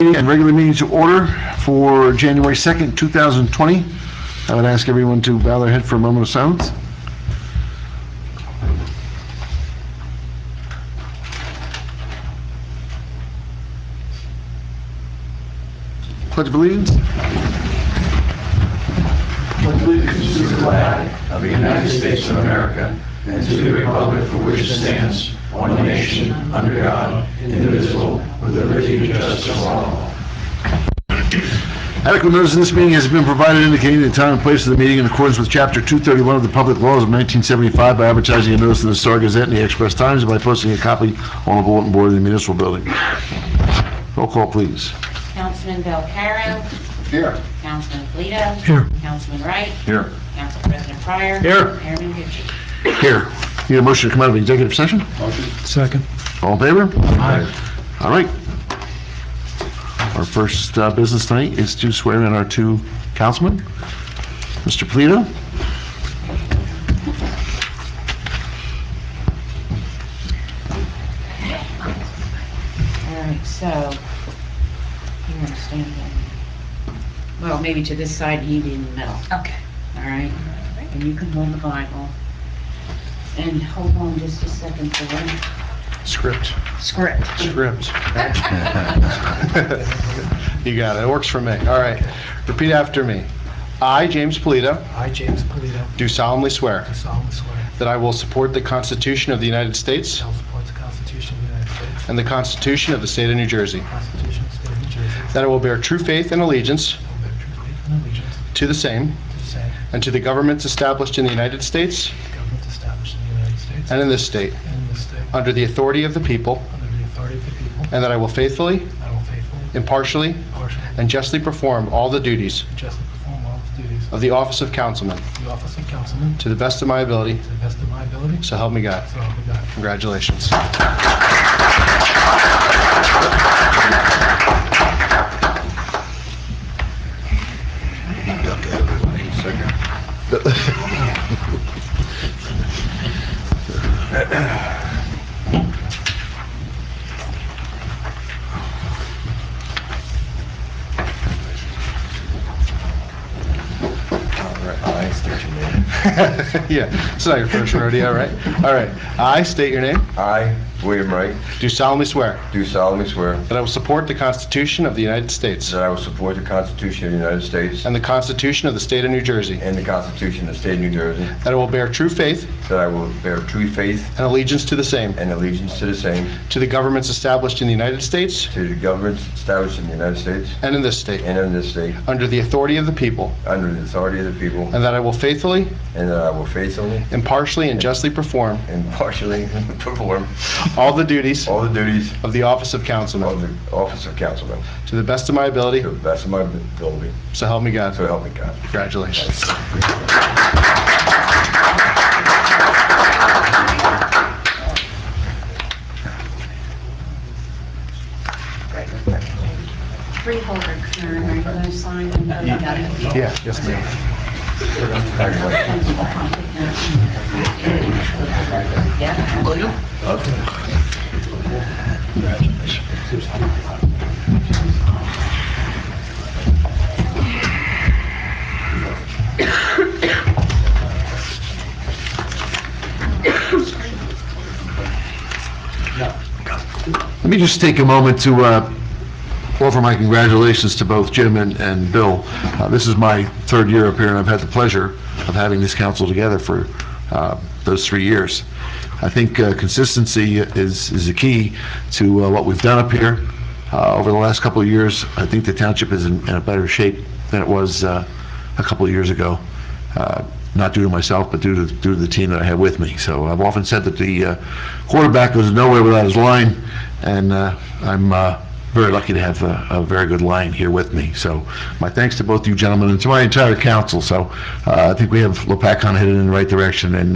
And regular meeting to order for January 2nd, 2020. I would ask everyone to bow their head for a moment of silence. Pledge of Allegiance. Pledge allegiance to the flag of the United States of America and to the republic for which it stands, one nation, under God, indivisible, with liberty and justice for all. Adequate notice of this meeting has been provided indicating the time and place of the meeting in accordance with Chapter 231 of the Public Laws of 1975 by advertising a notice in the Star Gazette and the Express Times and by posting a copy on the bulletin board of the municipal building. Roll call, please. Councilman Belcaro. Here. Councilman Polito. Here. Councilman Wright. Here. Council President Pryor. Here. Chairman Ritchie. Here. Need a motion to come out of executive session? Motion. Second. All in favor? Aye. All right. Our first business tonight is to swear in our two councilmen. Mr. Polito. All right, so you want to stand there? Well, maybe to this side, you be in the middle. Okay. All right? And you can hold the Bible. And hold on just a second for it. Script. Script. Script. You got it. It works for me. All right. Repeat after me. I, James Polito, I, James Polito, do solemnly swear do solemnly swear that I will support the Constitution of the United States that I will support the Constitution of the United States and the Constitution of the State of New Jersey, and the Constitution of the State of New Jersey, that I will bear true faith and allegiance that I will bear true faith and allegiance to the same to the same, and to the governments established in the United States the government established in the United States and in this state, and in this state, under the authority of the people, under the authority of the people, and that I will faithfully, and I will faithfully, impartially, impartially, and justly perform all the duties and justly perform all the duties of the office of councilman of the office of councilman to the best of my ability, to the best of my ability, so help me God. so help me God. Congratulations. Yeah, it's not your first rodeo, all right? All right. I state your name. I, William Wright, Do solemnly swear do solemnly swear that I will support the Constitution of the United States that I will support the Constitution of the United States and the Constitution of the State of New Jersey, and the Constitution of the State of New Jersey, that I will bear true faith that I will bear true faith and allegiance to the same, and allegiance to the same, to the governments established in the United States to the governments established in the United States and in this state, and in this state, under the authority of the people, under the authority of the people, and that I will faithfully, and that I will faithfully, impartially, and justly perform impartially perform all the duties all the duties of the office of of councilman the office of councilman to the best of my ability, to the best of my ability, so help me God. so help me God. Congratulations. Freeholder, Karen, are you going to sign? Oh, you got it. Yeah, yes, ma'am. Yeah. Let me just take a moment to offer my congratulations to both Jim and Bill. This is my third year up here, and I've had the pleasure of having this council together for those 3 years. I think consistency is the key to what we've done up here. Over the last couple of years, I think the township is in a better shape than it was a couple of years ago. Not due to myself, but due to the team that I have with me. So I've often said that the quarterback goes nowhere without his line, and I'm very lucky to have a very good line here with me. So my thanks to both you gentlemen and to my entire council. So I think we have Lopatcong headed in the right direction, and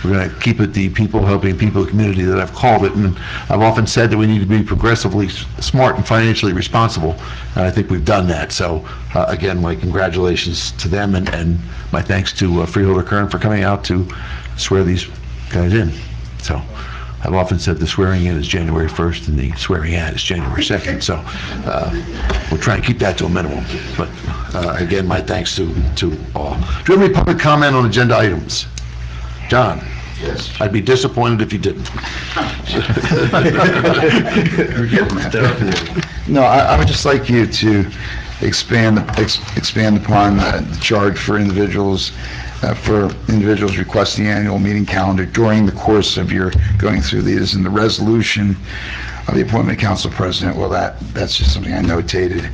we're going to keep it the people helping people community that I've called it. And I've often said that we need to be progressively smart and financially responsible, and I think we've done that. So again, my congratulations to them, and my thanks to Freeholder Kern for coming out to swear these guys in. So I've often said the swearing in is January 1st and the swearing out is January 2nd, so we'll try and keep that to a minimum. But again, my thanks to all. Do you have any public comment on agenda items? John? Yes. I'd be disappointed if you didn't. No, I would just like you to expand upon the charge for individuals requesting annual meeting calendar during the course of your going through these, and the resolution of the appointment of council president. Well, that's just something I notated.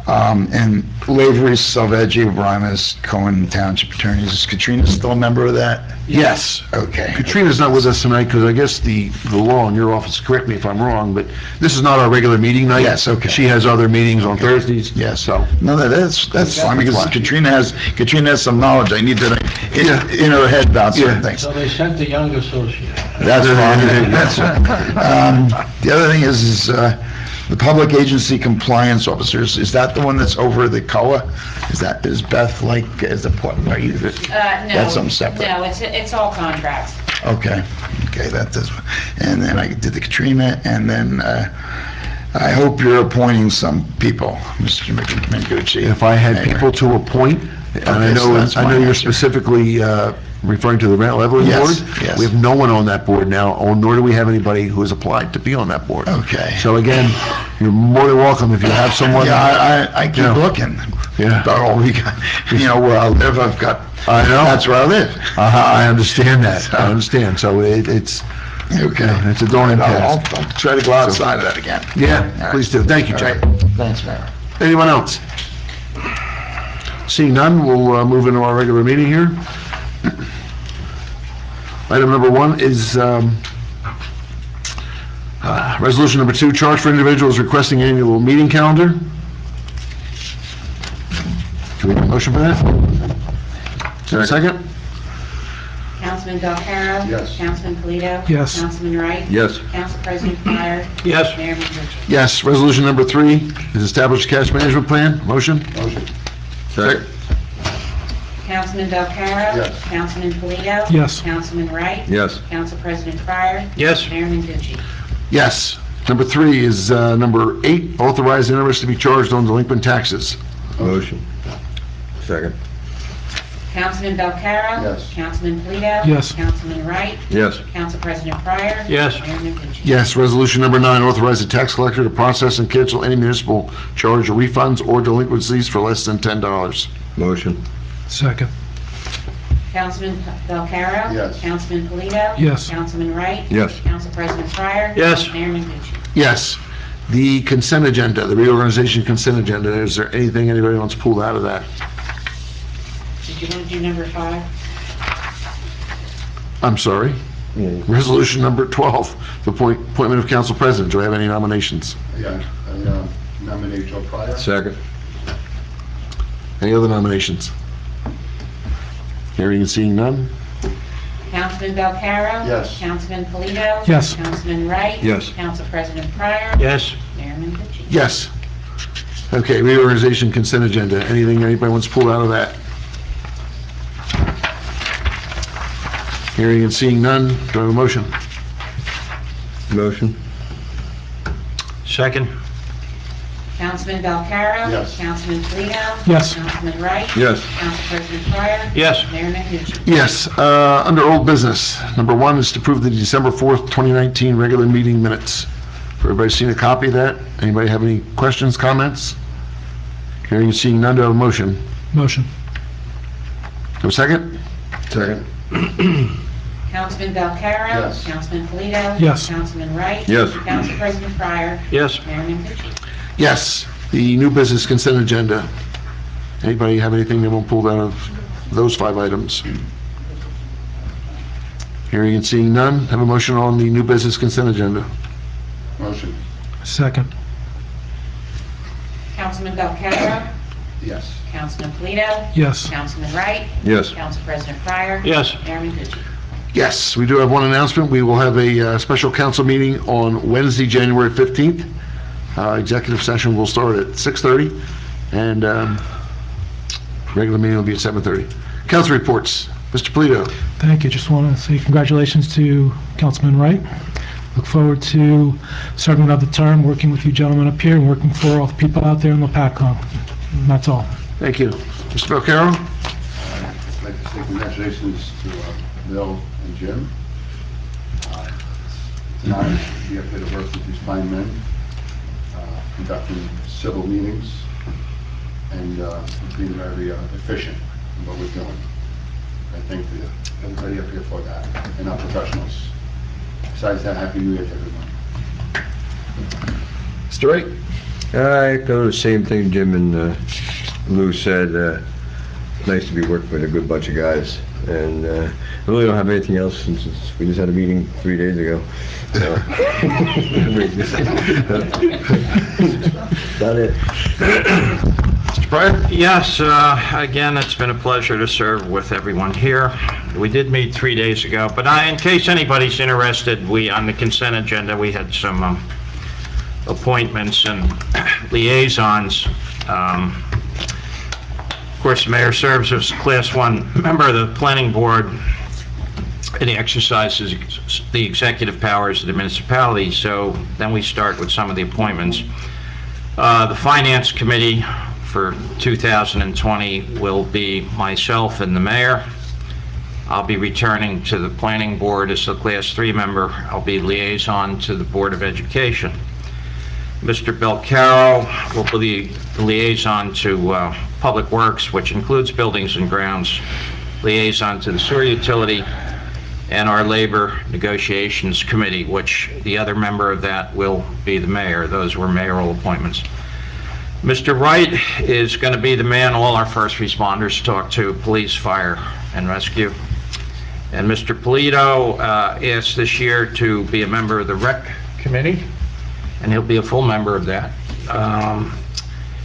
And Lavery, Salveggi, Brimas, Cohen Township attorneys. Is Katrina still a member of that? Yes. Okay. Katrina's not with us tonight because I guess the law in your office, correct me if I'm wrong, but this is not our regular meeting night. Yes, okay. She has other meetings on Thursdays. Yes. So, No, that's fine, because fine. Katrina has some knowledge. I need to, Yeah. in her head about certain Yeah. things. So they sent the young associate. That's fine. That's fine. The other thing is the public agency compliance officers. Is that the one that's over the COA? Is Beth is the point? Are you? No. That's something separate. No, it's all contracts. Okay, that does. And then I did the Katrina, and then I hope you're appointing some people, Mr. Mengucci. if I had Mayor. people to appoint, and I Okay, so that's know my you're answer. specifically referring to the rent leveling Yes, board. yes. We have no one on that board now, nor do we have anybody who has applied to be on that board. Okay. So again, you're more than welcome if you have someone. Yeah, I keep Yeah. looking. Yeah. About all we got, where I live, I've got. I know. That's where I live. I understand that. I understand. So it's, Okay. it's a daunting I'll task. I'll try to go outside of that again. Yeah, All right. please do. Thank you, All John. right. Thanks, Mayor. Anyone else? Seeing none, we'll move into our regular meeting here. Item number 1 is resolution number 2, charge for individuals requesting annual meeting calendar. Can we have a motion for that? Is there a second? Councilman Belcarro? Yes. Councilman Polito? Yes. Councilman Wright? Yes. Council President Pryor? Yes. Mayor Mengucci? Yes. Resolution number 3 is establish cash management plan. Motion? Motion. Second. Councilman Belcarro? Yes. Councilman Polito? Yes. Councilman Wright? Yes. Council President Pryor? Yes. Mayor Mengucci? Yes. Number 3 is number 8, authorize interest to be charged on delinquent taxes. Motion. Second. Councilman Belcarro? Yes. Councilman Polito? Yes. Councilman Wright? Yes. Council President Pryor? Yes. Mayor Mengucci? Yes. Resolution number 9, authorize the tax collector to process and cancel any municipal charge or refunds or delinquencies for less than $10. Motion. Second. Councilman Belcarro? Yes. Councilman Polito? Yes. Councilman Wright? Yes. Council President Pryor? Yes. Mayor Mengucci? Yes. The consent agenda, the reorganization consent agenda, is there anything anybody wants pulled out of that? Did you want to do number 5? I'm sorry. Resolution number 12, the appointment of council president. Do I have any nominations? Yeah, I nominate Joe Pryor. Second. Any other nominations? Hearing and seeing none? Councilman Belcarro? Yes. Councilman Polito? Yes. Councilman Wright? Yes. Council President Pryor? Yes. Mayor Mengucci? Yes. Okay, reorganization consent agenda. Anything anybody wants pulled out of that? Hearing and seeing none, do I have a motion? Motion. Second. Councilman Belcarro? Yes. Councilman Polito? Yes. Councilman Wright? Yes. Council President Pryor? Yes. Mayor Mengucci? Yes, under old business, number 1 is to approve the December 4th, 2019 regular meeting minutes. Everybody seen a copy of that? Anybody have any questions, comments? Hearing and seeing none, do I have a motion? Motion. Have a second? Second. Councilman Belcarro? Yes. Councilman Polito? Yes. Councilman Wright? Yes. Council President Pryor? Yes. Mayor Mengucci? Yes, the new business consent agenda. Anybody have anything they want pulled out of those 5 items? Hearing and seeing none, have a motion on the new business consent agenda. Motion. Second. Councilman Belcarro? Yes. Councilman Polito? Yes. Councilman Wright? Yes. Council President Pryor? Yes. Mayor Mengucci? Yes, we do have one announcement. We will have a special council meeting on Wednesday, January 15th. Executive session will start at 6:30, and regular meeting will be at 7:30. Council reports. Mr. Polito. Thank you. Just want to say congratulations to Councilman Wright. Look forward to serving another term, working with you gentlemen up here, and working for all the people out there in Lopatcong. And that's all. Thank you. Mr. Belcaro? I'd like to say congratulations to Bill and Jim. It's an honor to be up here to work with these fine men, conducting civil meetings and being very efficient in what we're doing. I thank everybody up here for that, and our professionals. Besides that, Happy New Year to everyone. Mr. Wright? I echo the same thing Jim and Lou said. Nice to be working with a good bunch of guys. And I really don't have anything else since we just had a meeting 3 days ago. So. About it. Mr. Pryor? Yes, again, it's been a pleasure to serve with everyone here. We did meet 3 days ago, but in case anybody's interested, on the consent agenda, we had some appointments and liaisons. Of course, the mayor serves as Class 1 member of the planning board, and he exercises the executive powers of the municipality. So then we start with some of the appointments. The Finance Committee for 2020 will be myself and the mayor. I'll be returning to the planning board as a Class 3 member. I'll be liaison to the Board of Education. Mr. Belcaro will be the liaison to Public Works, which includes Buildings and Grounds, liaison to the Sewer Utility, and our Labor Negotiations Committee, which the other member of that will be the mayor. Those were mayoral appointments. Mr. Wright is going to be the man all our first responders talk to, police, fire, and rescue. And Mr. Polito asked this year to be a member of the Rec Committee, and he'll be a full member of that.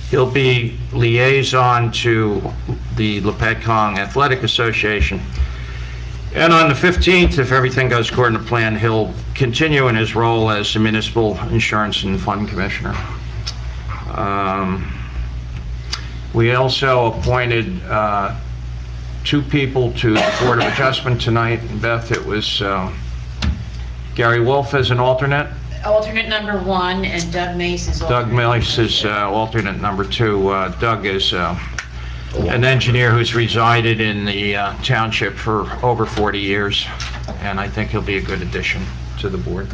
He'll be liaison to the Lopatcong Athletic Association. And on the 15th, if everything goes according to plan, he'll continue in his role as the Municipal Insurance and Fund Commissioner. We also appointed 2 people to the Board of Adjustment tonight. Beth, it was Gary Wolf as an alternate. Alternate number 1, and Doug Mace is alternate. Doug Mace is alternate number 2. Doug is an engineer who's resided in the township for over 40 years, and I think he'll be a good addition to the board.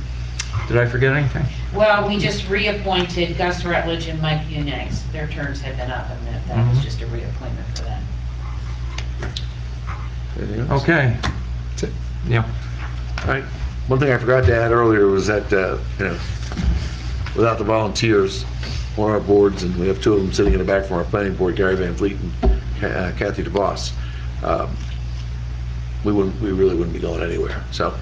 Did I forget anything? Well, we just reappointed Gus Rutledge and Mike Unex. Their terms had been up, and that was just a reappointment for them. Anything else? Okay. That's it. Yeah. All right. One thing I forgot to add earlier was that, without the volunteers on our boards, and we have 2 of them sitting in the back from our planning board, Gary Van Fleet and Kathy DeVos, we really wouldn't be going anywhere. So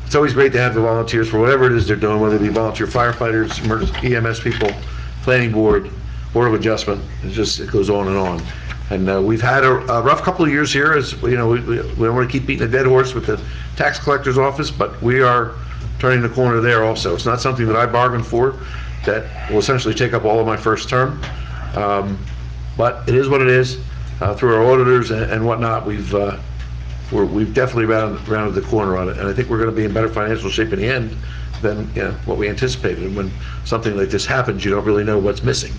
it's always great to have the volunteers for whatever it is they're doing, whether it be volunteer firefighters, emergency EMS people, planning board, Board of Adjustment. It goes on and on. And we've had a rough couple of years here, as we don't want to keep beating a dead horse with the tax collector's office, but we are turning the corner there also. It's not something that I bargained for, that will essentially take up all of my first term. But it is what it is. Through our auditors and whatnot, we've definitely rounded the corner on it, and I think we're going to be in better financial shape in the end than what we anticipated. And when something like this happens, you don't really know what's missing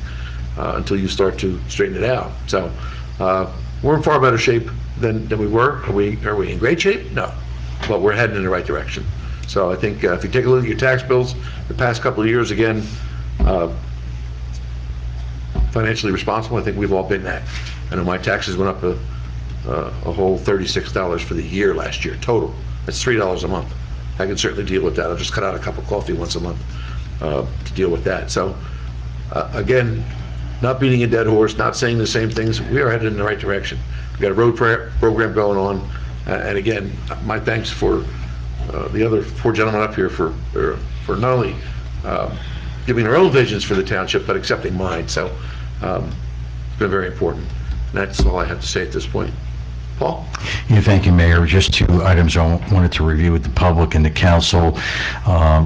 until you start to straighten it out. So we're in far better shape than we were. Are we in great shape? No, but we're heading in the right direction. So I think if you take a look at your tax bills, the past couple of years, again, financially responsible, I think we've all been that. I know my taxes went up a whole $36 for the year last year, total. That's $3 a month. I can certainly deal with that. I'll just cut out a cup of coffee once a month to deal with that. So again, not beating a dead horse, not saying the same things. We are headed in the right direction. We've got a road program going on. And again, my thanks for the other 4 gentlemen up here for not only giving their own visions for the township, but accepting mine. So it's been very important. And that's all I have to say at this point. Paul? Yeah, thank you, Mayor. Just 2 items I wanted to review with the public and the council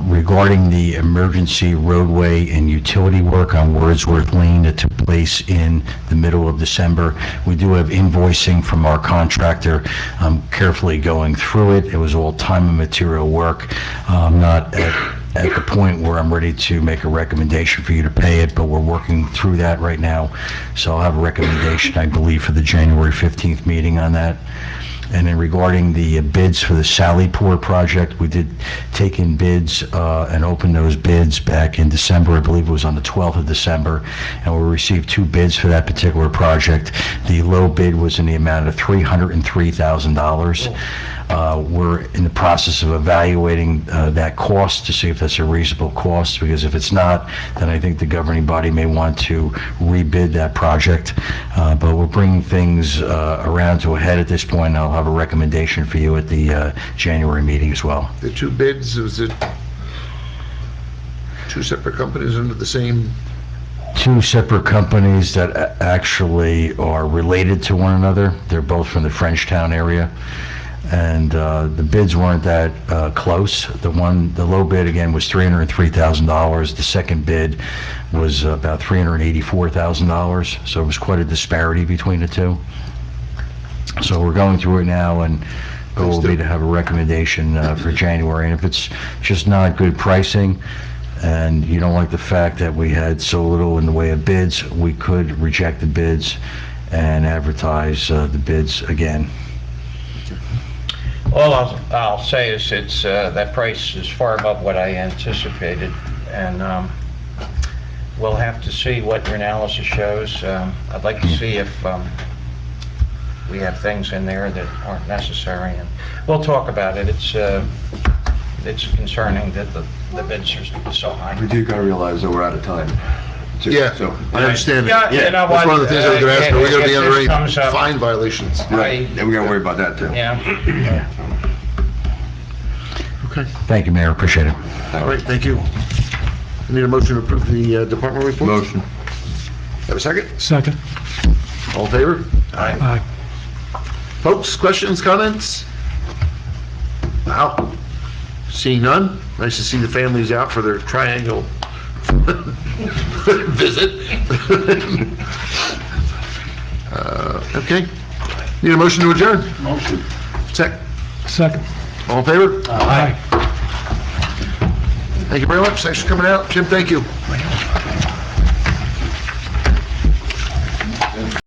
regarding the emergency roadway and utility work on Wordsworth Lane that took place in the middle of December. We do have invoicing from our contractor. I'm carefully going through it. It was all time and material work. I'm not at at the point where I'm ready to make a recommendation for you to pay it, but we're working through that right now. So I'll have a recommendation, I believe, for the January 15th meeting on that. And then regarding the bids for the Sallyport project, we did take in bids and open those bids back in December. I believe it was on the 12th of December, and we received 2 bids for that particular project. The low bid was in the amount of $303,000. We're in the process of evaluating that cost to see if that's a reasonable cost, because if it's not, then I think the governing body may want to rebid that project. But we're bringing things around to a head at this point, and I'll have a recommendation for you at the January meeting as well. The 2 bids, was it 2 separate companies under the same? 2 separate companies that actually are related to one another. They're both from the Frenchtown area. And the bids weren't that close. The low bid again was $303,000. The second bid was about $384,000. So it was quite a disparity between the 2. So we're going through it now, and the goal will be to have a recommendation for January. And if it's just not good pricing, and you don't like the fact that we had so little in the way of bids, we could reject the bids and advertise the bids again. All I'll say is it's, that price is far above what I anticipated, and we'll have to see what your analysis shows. I'd like to see if we have things in there that aren't necessary, and we'll talk about it. It's concerning that the bids are so high. We do gotta realize that we're out of time. too, Yeah, so- I understand Yeah, that. you know That's what? one of the things I was gonna ask, are we gonna be if under this any comes up, fine violations? Right, and we gotta worry about that too. Yeah. Okay, Thank you, Mayor, appreciate it. all right, thank you. I need a motion to approve the department report? Motion. Have a second? Second. All in favor? Aye. Folks, questions, comments? Wow. Seeing none, nice to see the families out for their triangle visit. Okay. Need a motion to adjourn? Motion. Second. All in favor? Aye. Thank you very much. Thanks for coming out. Jim, thank you.